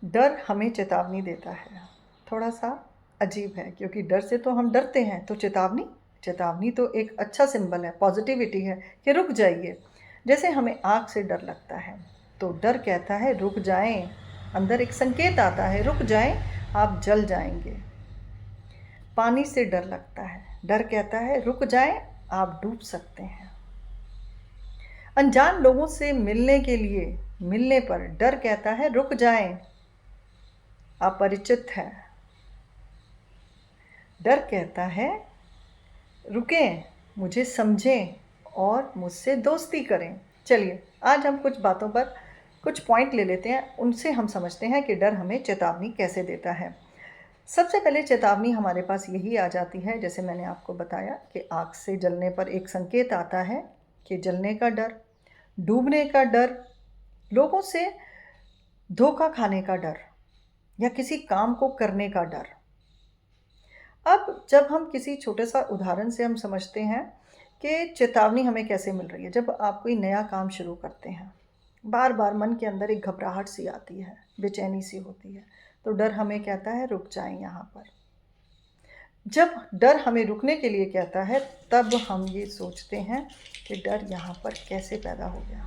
डर हमें चेतावनी देता है। थोड़ा सा अजीब है क्योंकि डर से तो हम डरते हैं, तो चेतावनी चेतावनी तो एक अच्छा सिंबल है, पॉजिटिविटी है कि रुक जाइए। जैसे हमें आग से डर लगता है तो डर कहता है रुक जाएं, अंदर एक संकेत आता है रुक जाएं, आप जल जाएंगे। पानी से डर लगता है, डर कहता है रुक जाएं, आप डूब सकते हैं। अनजान लोगों से मिलने पर डर कहता है रुक जाएं, अपरिचित है। डर कहता है रुकें, मुझे समझें और मुझसे दोस्ती करें। चलिए आज हम कुछ बातों पर कुछ पॉइंट ले लेते हैं, उनसे हम समझते हैं कि डर हमें चेतावनी कैसे देता है। सबसे पहले चेतावनी हमारे पास यही आ जाती है, जैसे मैंने आपको बताया कि आग से जलने पर एक संकेत आता है कि जलने का डर, डूबने का डर, लोगों से धोखा खाने का डर या किसी काम को करने का डर। अब जब हम किसी छोटे सा उदाहरण से हम समझते हैं कि चेतावनी हमें कैसे मिल रही है। जब आप कोई नया काम शुरू करते हैं, बार बार मन के अंदर एक घबराहट सी आती है, बेचैनी सी होती है, तो डर हमें कहता है रुक जाएं यहाँ पर। जब डर हमें रुकने के लिए कहता है तब हम ये सोचते हैं कि डर यहाँ पर कैसे पैदा हो गया।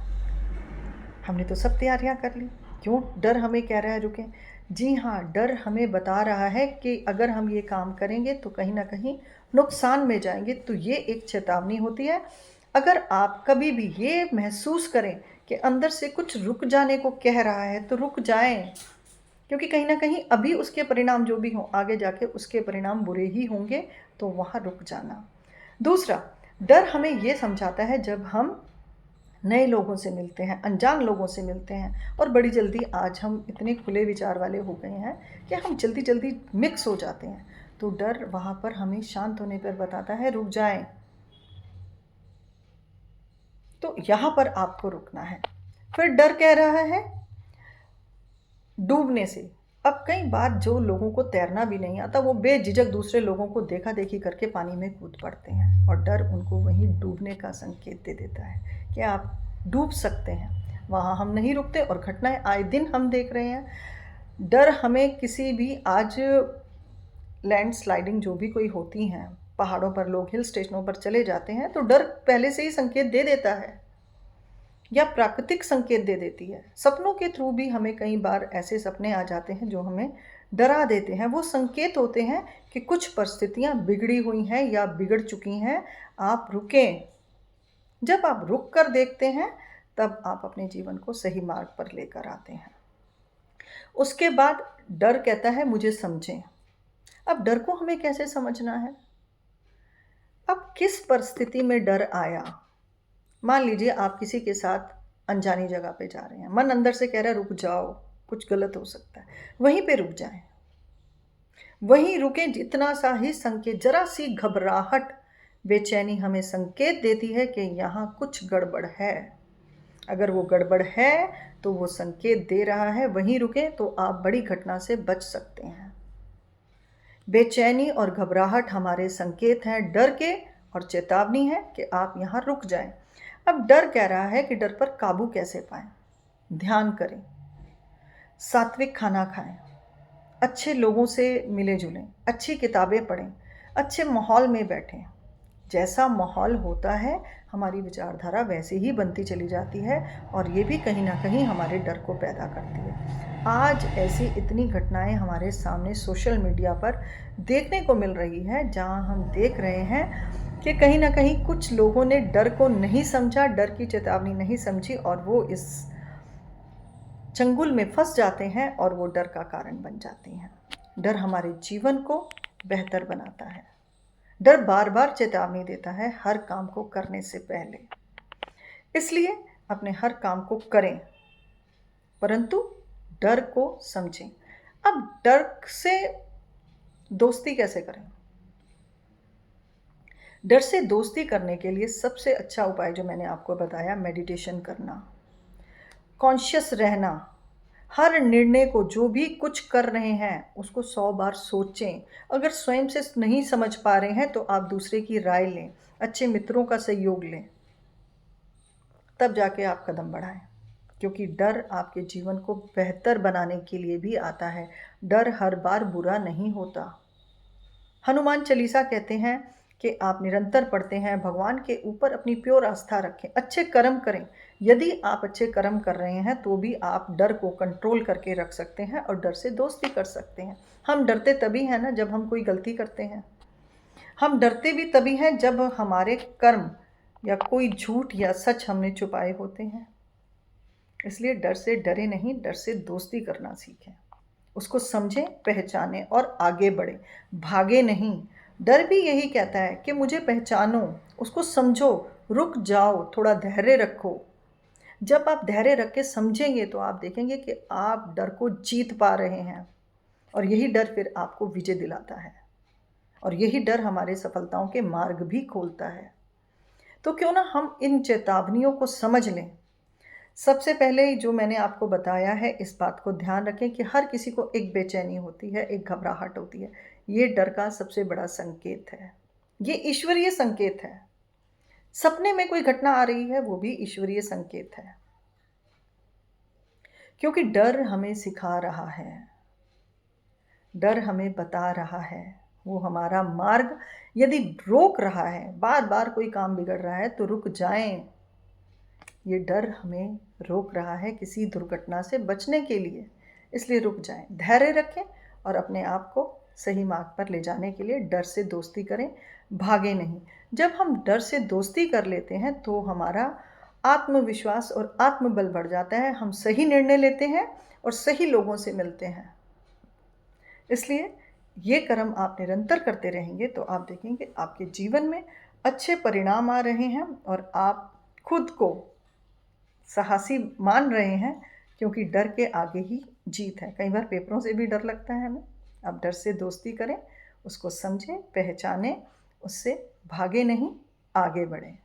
हमने तो सब तैयारियां कर ली, क्यों डर हमें कह रहा है रुकें? जी हाँ, डर हमें बता रहा है कि अगर हम ये काम करेंगे तो कहीं ना कहीं नुकसान में जाएंगे। तो ये एक चेतावनी होती है। अगर आप कभी भी ये महसूस करें कि अंदर से कुछ रुक जाने को कह रहा है तो रुक जाएं, क्योंकि कहीं ना कहीं अभी उसके परिणाम जो भी हों, आगे जाके उसके परिणाम बुरे ही होंगे, तो वहाँ रुक जाना। दूसरा, डर हमें ये समझाता है जब हम नए लोगों से मिलते हैं, अनजान लोगों से मिलते हैं, और बड़ी जल्दी आज हम इतने खुले विचार वाले हो गए हैं कि हम जल्दी जल्दी मिक्स हो जाते हैं, तो डर वहाँ पर हमें शांत होने पर बताता है रुक जाएं। तो यहाँ पर आपको रुकना है। फिर डर कह रहा है डूबने से। अब कई बार जो लोगों को तैरना भी नहीं आता वो बेझिझक दूसरे लोगों को देखा देखी करके पानी में कूद पड़ते हैं, और डर उनको वहीं डूबने का संकेत दे देता है कि आप डूब सकते हैं। वहाँ हम नहीं रुकते और घटनाएं आए दिन हम देख रहे हैं। डर हमें किसी भी आज लैंडस्लाइडिंग जो भी कोई होती हैं, पहाड़ों पर लोग हिल स्टेशनों पर चले जाते हैं तो डर पहले से ही संकेत दे देता है या प्राकृतिक संकेत दे देती है। सपनों के थ्रू भी हमें कई बार ऐसे सपने आ जाते हैं जो हमें डरा देते हैं। वो संकेत होते हैं कि कुछ परिस्थितियां बिगड़ी हुई हैं या बिगड़ चुकी हैं, आप रुकें। जब आप रुक कर देखते हैं तब आप अपने जीवन को सही मार्ग पर लेकर आते हैं। उसके बाद डर कहता है मुझे समझें। अब डर को हमें कैसे समझना है? अब किस परिस्थिति में डर आया? मान लीजिए आप किसी के साथ अनजानी जगह पे जा रहे हैं, मन अंदर से कह रहा है रुक जाओ, कुछ गलत हो सकता है, वहीं पे रुक जाएं। वहीं रुकें, जितना सा ही संकेत, जरा सी घबराहट, बेचैनी हमें संकेत देती है कि यहाँ कुछ गड़बड़ है। अगर वो गड़बड़ है तो वो संकेत दे रहा है वहीं रुकें, तो आप बड़ी घटना से बच सकते हैं। बेचैनी और घबराहट हमारे संकेत हैं डर के, और चेतावनी है कि आप यहाँ रुक जाएं। अब डर कह रहा है कि डर पर काबू कैसे पाएं? ध्यान करें, सात्विक खाना खाएं, अच्छे लोगों से मिले जुलें, अच्छी किताबें पढ़ें, अच्छे माहौल में बैठें। जैसा माहौल होता है हमारी विचारधारा वैसे ही बनती चली जाती है, और ये भी कहीं ना कहीं हमारे डर को पैदा करती है। आज ऐसी इतनी घटनाएं हमारे सामने सोशल मीडिया पर देखने को मिल रही है, जहां हम देख रहे हैं कि कहीं ना कहीं कुछ लोगों ने डर को नहीं समझा, डर की चेतावनी नहीं समझी, और वो इस चंगुल में फंस जाते हैं और वो डर का कारण बन जाती हैं। डर हमारे जीवन को बेहतर बनाता है। डर बार बार चेतावनी देता है हर काम को करने से पहले, इसलिए अपने हर काम को करें, परंतु डर को समझें। अब डर से दोस्ती कैसे करें? डर से दोस्ती करने के लिए सबसे अच्छा उपाय जो मैंने आपको बताया, मेडिटेशन करना, कॉन्शियस रहना, हर निर्णय को, जो भी कुछ कर रहे हैं उसको 100 बार सोचें। अगर स्वयं से नहीं समझ पा रहे हैं तो आप दूसरे की राय लें, अच्छे मित्रों का सहयोग लें, तब जाके आप कदम बढ़ाएं। क्योंकि डर आपके जीवन को बेहतर बनाने के लिए भी आता है। डर हर बार बुरा नहीं होता। हनुमान चालीसा कहते हैं कि आप निरंतर पढ़ते हैं, भगवान के ऊपर अपनी प्योर आस्था रखें, अच्छे कर्म करें। यदि आप अच्छे कर्म कर रहे हैं तो भी आप डर को कंट्रोल करके रख सकते हैं और डर से दोस्ती कर सकते हैं। हम डरते तभी हैं ना जब हम कोई गलती करते हैं। हम डरते भी तभी हैं जब हमारे कर्म या कोई झूठ या सच हमने छुपाए होते हैं। इसलिए डर से डरे नहीं, डर से दोस्ती करना सीखें। उसको समझें, पहचानें और आगे बढ़ें, भागे नहीं। डर भी यही कहता है कि मुझे पहचानो, उसको समझो, रुक जाओ, थोड़ा धैर्य रखो। जब आप धैर्य रख के समझेंगे तो आप देखेंगे कि आप डर को जीत पा रहे हैं और यही डर फिर आपको विजय दिलाता है और यही डर हमारे सफलताओं के मार्ग भी खोलता है। तो क्यों ना हम इन चेतावनियों को समझ लें। सबसे पहले जो मैंने आपको बताया है, इस बात को ध्यान रखें कि हर किसी को एक बेचैनी होती है, एक घबराहट होती है। ये डर का सबसे बड़ा संकेत है। ये ईश्वरीय संकेत है। सपने में कोई घटना आ रही है, वो भी ईश्वरीय संकेत है। क्योंकि डर हमें सिखा रहा है, डर हमें बता रहा है, वो हमारा मार्ग यदि रोक रहा है, बार बार कोई काम बिगड़ रहा है तो रुक जाएं। ये डर हमें रोक रहा है किसी दुर्घटना से बचने के लिए, इसलिए रुक जाएं, धैर्य रखें और अपने आप को सही मार्ग पर ले जाने के लिए डर से दोस्ती करें, भागे नहीं। जब हम डर से दोस्ती कर लेते हैं तो हमारा आत्मविश्वास और आत्मबल बढ़ जाता है, हम सही निर्णय लेते हैं और सही लोगों से मिलते हैं। इसलिए ये कर्म आप निरंतर करते रहेंगे तो आप देखेंगे आपके जीवन में अच्छे परिणाम आ रहे हैं और आप खुद को साहसी मान रहे हैं, क्योंकि डर के आगे ही जीत है। कई बार पेपरों से भी डर लगता है हमें। आप डर से दोस्ती करें, उसको समझें, पहचानें, उससे भागे नहीं, आगे बढ़ें।